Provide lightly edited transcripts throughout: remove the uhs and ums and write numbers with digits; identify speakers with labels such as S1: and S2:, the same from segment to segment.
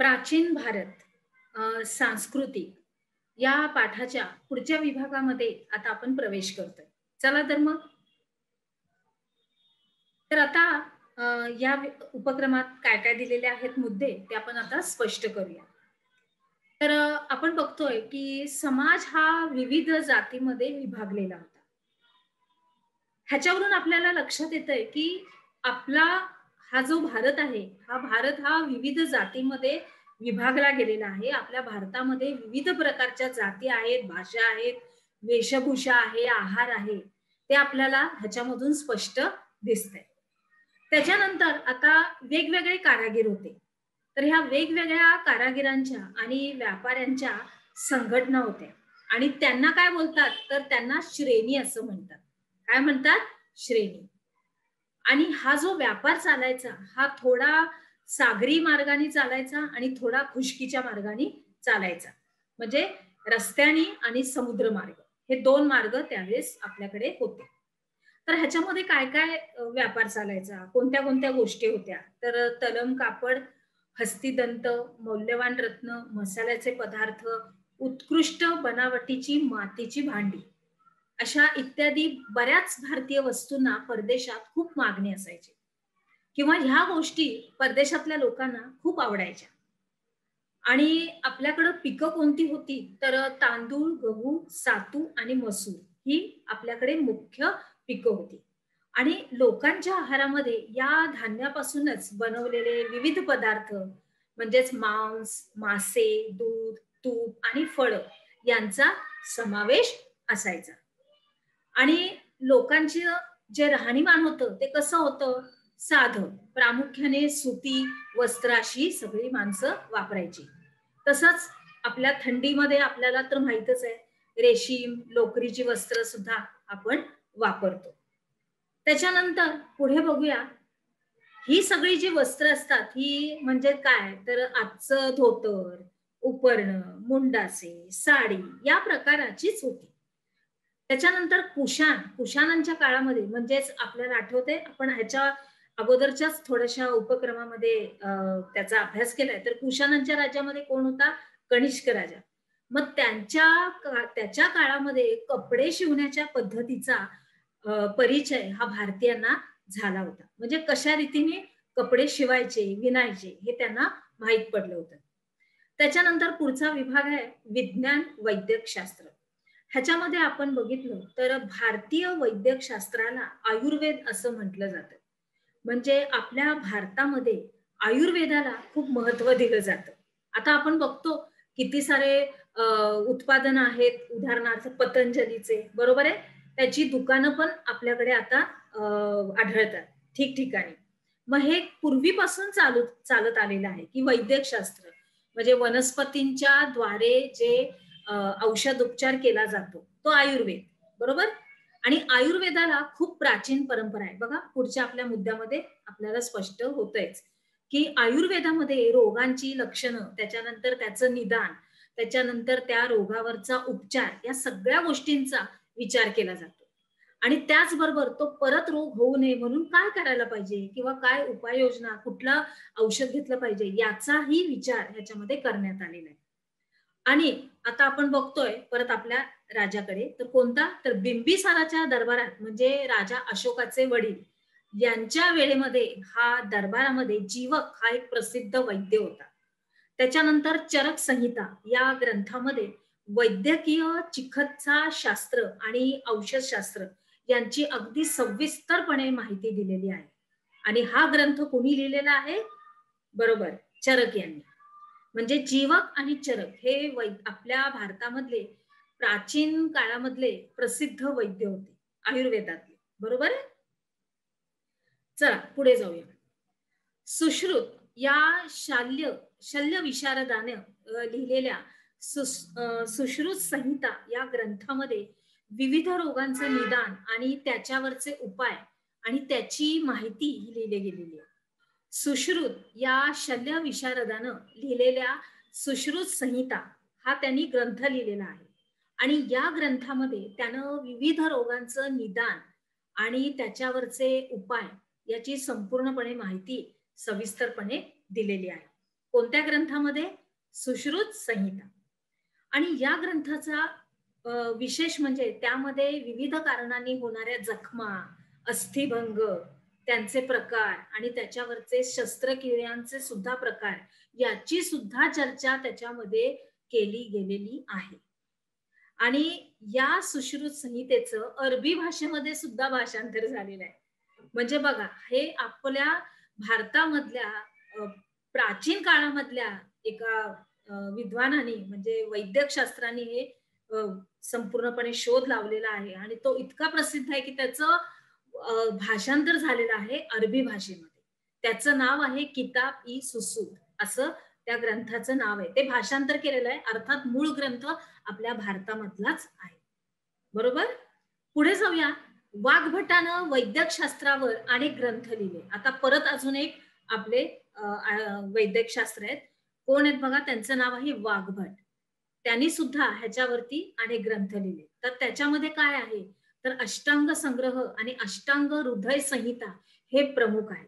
S1: प्राचीन भारत सांस्कृतिक या पाठाच्या पुढच्या विभागामध्ये आता आपण प्रवेश करतोय. चला तर मग. तर आता या उपक्रमात काय काय दिलेले आहेत मुद्दे ते आपण आता स्पष्ट करूया. तर आपण बघतोय की समाज हा विविध जातीमध्ये विभागलेला होता. ह्याच्यावरून आपल्याला लक्षात येतंय की आपला हा जो भारत आहे, हा भारत हा विविध जातीमध्ये विभागला गेलेला आहे. आपल्या भारतामध्ये विविध प्रकारच्या जाती आहेत, भाषा आहेत, वेशभूषा आहे, आहार आहे. ते आपल्याला ह्याच्यामधून स्पष्ट दिसतंय. त्याच्यानंतर आता वेगवेगळे कारागीर होते. तर ह्या वेगवेगळ्या कारागिरांच्या आणि व्यापाऱ्यांच्या संघटना होत्या आणि त्यांना काय बोलतात, तर त्यांना श्रेणी असं म्हणतात. काय म्हणतात? श्रेणी. आणि हा जो व्यापार चालायचा, हा थोडा सागरी मार्गाने चालायचा आणि थोडा खुष्कीच्या मार्गाने चालायचा. म्हणजे रस्त्यानी आणि समुद्र मार्ग हे 2 मार्ग त्यावेळेस आपल्याकडे होते. तर ह्याच्यामध्ये काय-काय व्यापार चालायचा, कोणत्या-कोणत्या गोष्टी होत्या, तर तलम कापड, हस्तिदंत, मौल्यवान रत्न, मसाल्याचे पदार्थ, उत्कृष्ट बनावटीची मातीची भांडी, अशा इत्यादी बऱ्याच भारतीय वस्तूंना परदेशात खूप मागणी असायची किंवा ह्या गोष्टी परदेशातल्या लोकांना खूप आवडायच्या. आणि आपल्याकडं पिकं कोणती होती, तर तांदूळ, गहू, सातू आणि मसूर ही आपल्याकडे मुख्य पिकं होती. आणि लोकांच्या आहारामध्ये या धान्यापासूनच बनवलेले विविध पदार्थ म्हणजेच मांस, मासे, दूध, तूप आणि फळं यांचा समावेश असायचा. आणि लोकांचं जे राहणीमान होतं ते कसं होतं? साधं. प्रामुख्याने सुती वस्त्र अशी सगळी माणसं वापरायची. तसंच आपल्या थंडीमध्ये आपल्याला तर माहीतच आहे, रेशीम, लोकरीची वस्त्र सुद्धा आपण वापरतो. त्याच्यानंतर पुढे बघूया, ही सगळी जी वस्त्र असतात, ही म्हणजे काय? तर आजचं धोतर, उपरणं, मुंडासे, साडी या प्रकाराचीच होती. त्याच्यानंतर कुशाण, कुशाणांच्या काळामध्ये म्हणजेच आपल्याला आठवतंय आपण ह्याच्या अगोदरच्याच थोड्याशा उपक्रमामध्ये त्याचा अभ्यास केलाय. तर कुशाणांच्या राज्यामध्ये कोण होता? कनिष्क राजा. मग त्याच्या काळामध्ये कपडे शिवण्याच्या पद्धतीचा परिचय हा भारतीयांना झाला होता. म्हणजे कशा रीतीने कपडे शिवायचे, विणायचे हे त्यांना माहीत पडलं होतं. त्याच्यानंतर पुढचा विभाग आहे विज्ञान वैद्यकशास्त्र. ह्याच्यामध्ये आपण बघितलं तर भारतीय वैद्यकशास्त्राला आयुर्वेद असं म्हटलं जातं. म्हणजे आपल्या भारतामध्ये आयुर्वेदाला खूप महत्त्व दिलं जातं. आता आपण बघतो किती सारे उत्पादनं आहेत, उदाहरणार्थ पतंजलीचे, बरोबर आहे? त्याची दुकानं पण आपल्याकडे आता आढळतात ठिकठिकाणी. मग हे पूर्वीपासून चालत आलेलं आहे, की वैद्यकशास्त्र म्हणजे वनस्पतींच्या द्वारे जे औषध उपचार केला जातो, तो आयुर्वेद, बरोबर? आणि आयुर्वेदाला खूप प्राचीन परंपरा आहे. बघा पुढच्या आपल्या मुद्द्यामध्ये आपल्याला स्पष्ट होतंयच, की आयुर्वेदामध्ये रोगांची लक्षणं, त्याच्यानंतर त्याचं निदान, त्याच्यानंतर त्या रोगावरचा उपचार या सगळ्या गोष्टींचा विचार केला जातो. आणि त्याचबरोबर तो परत रोग होऊ नये म्हणून काय करायला पाहिजे किंवा काय उपाययोजना, कुठलं औषध घेतलं पाहिजे याचाही विचार ह्याच्यामध्ये करण्यात आलेला आहे. आणि आता आपण बघतोय परत आपल्या राजाकडे, तर कोणता? तर बिंबिसाराच्या दरबारात म्हणजे राजा अशोकाचे वडील यांच्या वेळेमध्ये हा दरबारामध्ये जीवक हा एक प्रसिद्ध वैद्य होता. त्याच्यानंतर चरक संहिता या ग्रंथामध्ये वैद्यकीय चिकित्सा शास्त्र आणि औषधशास्त्र यांची अगदी सविस्तरपणे माहिती दिलेली आहे. आणि हा ग्रंथ कोणी लिहिलेला आहे? बरोबर, चरक यांनी. म्हणजे जीवक आणि चरक हे आपल्या भारतामधले प्राचीन काळामधले प्रसिद्ध वैद्य होते आयुर्वेदातले, बरोबर आहे? चला पुढे जाऊया. सुश्रुत या शल्य विशारदाने लिहिलेल्या सुश्रुत संहिता या ग्रंथामध्ये विविध रोगांचे निदान आणि त्याच्यावरचे उपाय आणि त्याची माहिती लिहिली गेलेली आहे. सुश्रुत या शल्य विशारदानं लिहिलेल्या सुश्रुत संहिता हा त्यांनी ग्रंथ लिहिलेला आहे. आणि या ग्रंथामध्ये त्यानं विविध रोगांचं निदान आणि त्याच्यावरचे उपाय याची संपूर्णपणे माहिती सविस्तरपणे दिलेली आहे. कोणत्या ग्रंथामध्ये? सुश्रुत संहिता. आणि या ग्रंथाचा विशेष म्हणजे त्यामध्ये विविध कारणांनी होणाऱ्या जखमा, अस्थिभंग, त्यांचे प्रकार आणि त्याच्यावरचे शस्त्रक्रियांचे सुद्धा प्रकार याची सुद्धा चर्चा त्याच्यामध्ये केली गेलेली आहे. आणि या सुश्रुत संहितेचं अरबी भाषेमध्ये सुद्धा भाषांतर झालेलं आहे. म्हणजे बघा, हे आपल्या भारतामधल्या प्राचीन काळामधल्या एका विद्वानाने म्हणजे वैद्यकशास्त्राने हे संपूर्णपणे शोध लावलेला आहे आणि तो इतका प्रसिद्ध आहे की त्याचं भाषांतर झालेलं आहे अरबी भाषेमध्ये. त्याचं नाव आहे किताब ई सुसूद, असं त्या ग्रंथाचं नाव आहे. ते भाषांतर केलेलं आहे, अर्थात मूळ ग्रंथ आपल्या भारतामधलाच आहे. बरोबर. पुढे जाऊया. वाग्भटानं वैद्यकशास्त्रावर अनेक ग्रंथ लिहिले. आता परत अजून एक आपले वैद्यकशास्त्र आहेत. कोण आहेत बघा, त्यांचं नाव आहे वाग्भट. त्यांनी सुद्धा ह्याच्यावरती अनेक ग्रंथ लिहिले. तर त्याच्यामध्ये काय आहे, तर अष्टांग संग्रह आणि अष्टांग हृदय संहिता हे प्रमुख आहे.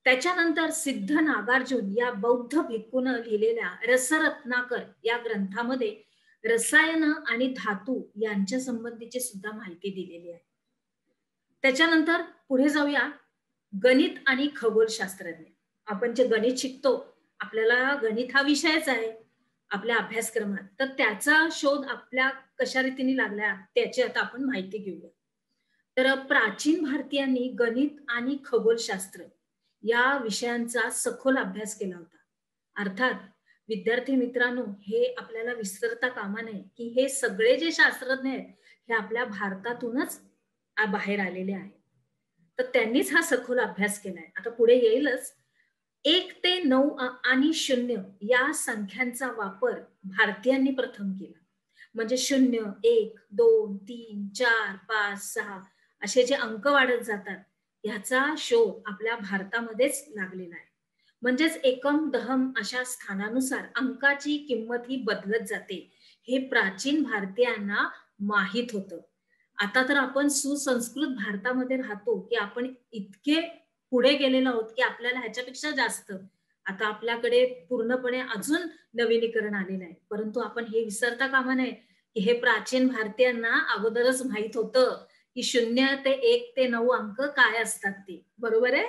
S1: त्याच्यानंतर सिद्ध नागार्जुन या बौद्ध भिक्खूनं लिहिलेल्या रसरत्नाकर या ग्रंथामध्ये रसायन आणि धातू यांच्या संबंधीची सुद्धा माहिती दिलेली आहे. त्याच्यानंतर पुढे जाऊया. गणित आणि खगोलशास्त्रज्ञ. आपण जे गणित शिकतो, आपल्याला गणित हा विषयच आहे आपल्या अभ्यासक्रमात, तर त्याचा शोध आपल्या कशा रीतीने लागला त्याची आता आपण माहिती घेऊया. तर प्राचीन भारतीयांनी गणित आणि खगोलशास्त्र या विषयांचा सखोल अभ्यास केला होता. अर्थात विद्यार्थी मित्रांनो, हे आपल्याला विसरता कामा नये की हे सगळे जे शास्त्रज्ञ आहेत हे आपल्या भारतातूनच बाहेर आलेले आहेत. तर त्यांनीच हा सखोल अभ्यास केलाय. आता पुढे येईलच. 1 ते 9 आणि 0 या संख्यांचा वापर भारतीयांनी प्रथम केला. म्हणजे 0, 1, 2, 3, 4, 5, 6 असे जे अंक वाढत जातात याचा शोध आपल्या भारतामध्येच लागलेला आहे. म्हणजेच एकम, दहम अशा स्थानानुसार अंकाची किंमत ही बदलत जाते, हे प्राचीन भारतीयांना माहित होतं. आता तर आपण सुसंस्कृत भारतामध्ये राहतो की आपण इतके पुढे गेलेलो आहोत की आपल्याला ह्याच्यापेक्षा जास्त आता आपल्याकडे पूर्णपणे अजून नवीनीकरण आलेलं आहे. परंतु आपण हे विसरता कामा नये की हे प्राचीन भारतीयांना अगोदरच माहित होतं की 0 ते 1 ते 9 अंक काय असतात ते. बरोबर आहे.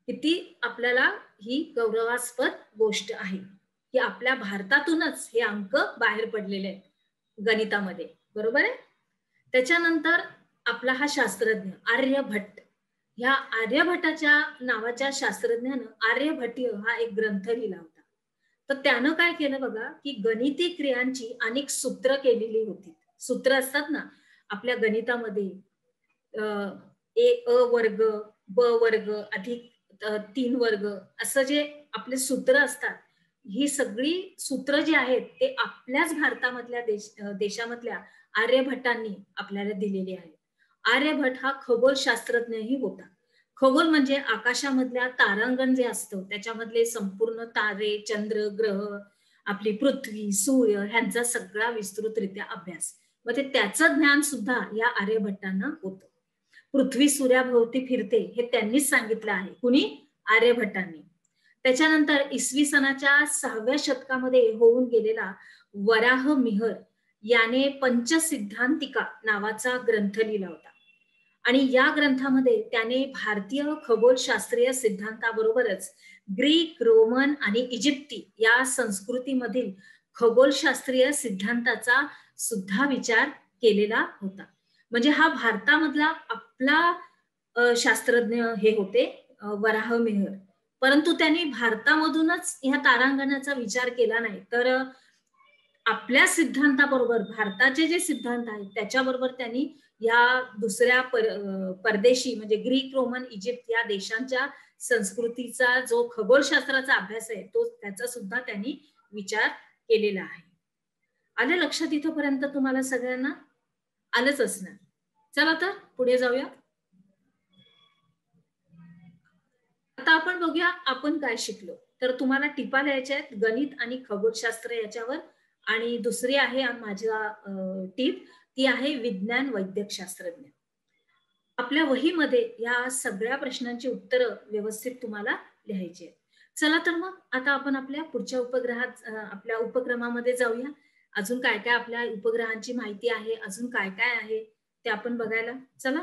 S1: किती आपल्याला ही गौरवास्पद गोष्ट आहे की आपल्या भारतातूनच हे अंक बाहेर पडलेले आहेत गणितामध्ये. बरोबर आहे. त्याच्यानंतर आपला हा शास्त्रज्ञ आर्यभट्ट, ह्या आर्यभट्टाच्या नावाच्या शास्त्रज्ञानं आर्यभट्टीय हा एक ग्रंथ लिहिला होता. तर त्यानं काय केलं बघा, की गणिती क्रियांची अनेक सूत्र केलेली होती. सूत्र असतात ना आपल्या गणितामध्ये, अ वर्ग, ब वर्ग अधिक 3 वर्ग असं जे आपले सूत्र असतात, ही सगळी सूत्र जी आहेत ते आपल्याच भारतामधल्या देशामधल्या आर्यभट्टांनी आपल्याला दिलेली आहे. आर्यभट्ट हा खगोलशास्त्रज्ञही होता. खगोल म्हणजे आकाशामधल्या तारांगण जे असतं त्याच्यामधले संपूर्ण तारे, चंद्र, ग्रह, आपली पृथ्वी, सूर्य ह्यांचा सगळा विस्तृतरित्या अभ्यास. मग ते त्याचं ज्ञान सुद्धा या आर्यभट्टांना होतं. पृथ्वी सूर्याभोवती फिरते हे त्यांनीच सांगितलं आहे. कुणी? आर्यभट्टांनी. त्याच्यानंतर इसवी सनाच्या 6व्या शतकामध्ये होऊन गेलेला वराह मिहर याने पंचसिद्धांतिका नावाचा ग्रंथ लिहिला होता. आणि या ग्रंथामध्ये त्याने भारतीय खगोलशास्त्रीय सिद्धांताबरोबरच ग्रीक, रोमन आणि इजिप्ती या संस्कृतीमधील खगोलशास्त्रीय सिद्धांताचा सुद्धा विचार केलेला होता. म्हणजे हा भारतामधला आपला शास्त्रज्ञ हे होते वराह मिहर. परंतु त्यांनी भारतामधूनच ह्या तारांगणाचा विचार केला नाही, तर आपल्या सिद्धांताबरोबर भारताचे जे सिद्धांत आहेत त्याच्याबरोबर त्यांनी या दुसऱ्या परदेशी म्हणजे ग्रीक, रोमन, इजिप्त या देशांच्या संस्कृतीचा जो खगोलशास्त्राचा अभ्यास आहे तो त्याचा सुद्धा त्यांनी विचार केलेला आहे. आलं लक्षात इथपर्यंत तुम्हाला सगळ्यांना? आलंच असणार. चला तर पुढे जाऊया. आता आपण बघूया आपण काय शिकलो. तर तुम्हाला टिपा लिहायच्या आहेत गणित आणि खगोलशास्त्र याच्यावर. आणि दुसरी आहे माझ्या टीप, ती आहे विज्ञान वैद्यकशास्त्रज्ञ. आपल्या वहीमध्ये या सगळ्या प्रश्नांची उत्तरं व्यवस्थित तुम्हाला लिहायची आहेत. चला तर मग आता आपण आपल्या पुढच्या आपल्या उपक्रमामध्ये जाऊया. अजून काय-काय आपल्या उपग्रहांची माहिती आहे, अजून काय-काय आहे ते आपण बघायला. चला.